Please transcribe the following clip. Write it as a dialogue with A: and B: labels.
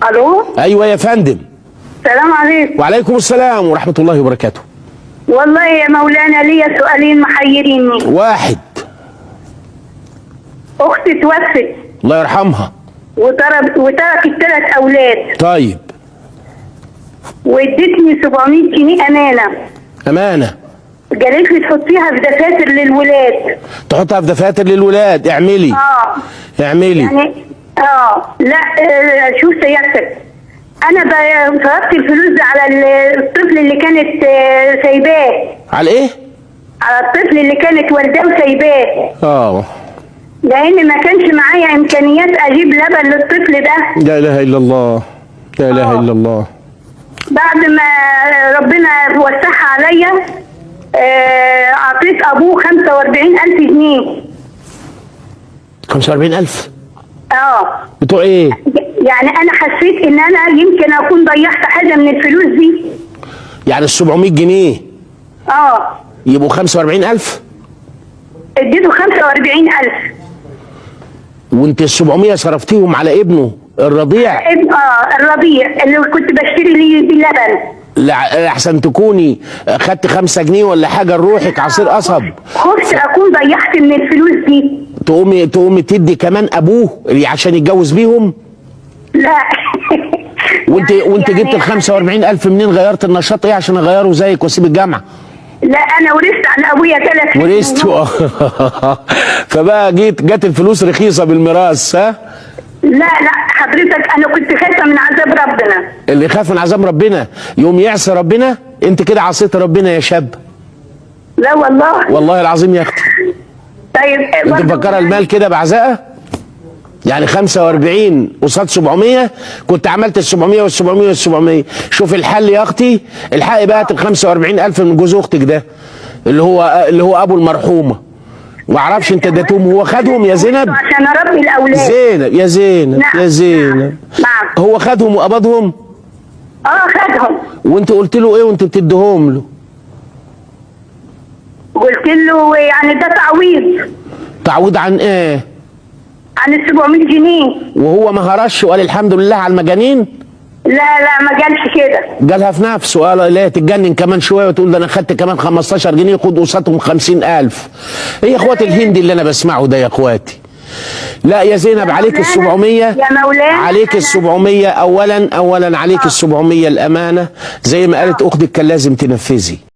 A: الو.
B: ايوه يا فندم.
A: السلام عليكم.
B: وعليكم السلام ورحمه الله وبركاته.
A: والله يا مولانا ليا سؤالين محيريني.
B: واحد.
A: اختي توفت
B: الله يرحمها.
A: وتركت 3 اولاد.
B: طيب.
A: وادتني 700 جنيه امانه.
B: امانه.
A: قالت لي تحطيها في دفاتر للولاد.
B: تحطها في دفاتر للولاد. اعملي. اعملي.
A: يعني لا شوف سيادتك، انا صرفت الفلوس دي على الطفل اللي كانت سايباه.
B: على ايه؟
A: على الطفل اللي كانت والداه وسايباه. لان ما كانش معايا امكانيات اجيب لبن للطفل ده.
B: لا اله الا الله. لا اله الا الله. بعد
A: ما ربنا وسعها عليا اعطيت ابوه 45,000 جنيه.
B: 45,000؟
A: بتوع
B: ايه؟
A: يعني انا حسيت ان انا يمكن اكون ضيعت حاجه من الفلوس دي.
B: يعني ال 700 جنيه يبقوا 45,000؟
A: اديته 45,000.
B: وانت ال 700 صرفتيهم على ابنه الرضيع؟
A: الرضيع اللي كنت بشتري ليه باللبن.
B: لا احسن تكوني خدت 5 جنيه ولا حاجه لروحك عصير قصب.
A: خفت اكون ضيعت من الفلوس دي.
B: تقومي تدي كمان ابوه عشان يتجوز بيهم؟
A: لا.
B: وانت جبت ال 45,000 منين؟ غيرت النشاط ايه عشان اغيره زيك واسيب الجامعه؟
A: لا انا ورثت عن ابويا 3 سنين.
B: ورثت. فبقى جت الفلوس رخيصه بالميراث.
A: لا حضرتك انا كنت خايفه من عذاب ربنا.
B: اللي يخاف من عذاب ربنا يوم يعصي ربنا. انت كده عصيت ربنا يا شاب.
A: لا والله.
B: والله العظيم يا اختي.
A: طيب
B: انت مفكره المال كده بعزقه؟ يعني 45 قصاد 700 كنت عملت ال 700 وال 700 وال 700. شوف الحل يا اختي. الحقي بقى ال 45,000 من جوز اختك ده اللي هو ابو المرحومه. ما اعرفش انت اديتهم هو خدهم يا زينب؟
A: عشان اربي الاولاد.
B: يا زينب.
A: نعم.
B: يا زينب.
A: نعم.
B: هو خدهم وقبضهم؟
A: خدهم.
B: وانت قلت له ايه وانت بتديهم له؟
A: قلت له يعني ده تعويض.
B: تعويض عن ايه؟
A: عن ال 700 جنيه.
B: وهو ما هرش وقال الحمد لله على المجانين؟
A: لا ما قالش كده.
B: قالها في نفسه. قال لا تتجنن كمان شويه وتقول ده انا خدت كمان 15 جنيه خد قصادهم 50,000. ايه يا اخواتي الهندي اللي انا بسمعه ده يا اخواتي؟ لا يا زينب عليك ال 700.
A: يا مولانا
B: عليك ال 700. اولا عليك ال 700 الامانه زي ما قالت اختك كان لازم تنفذي.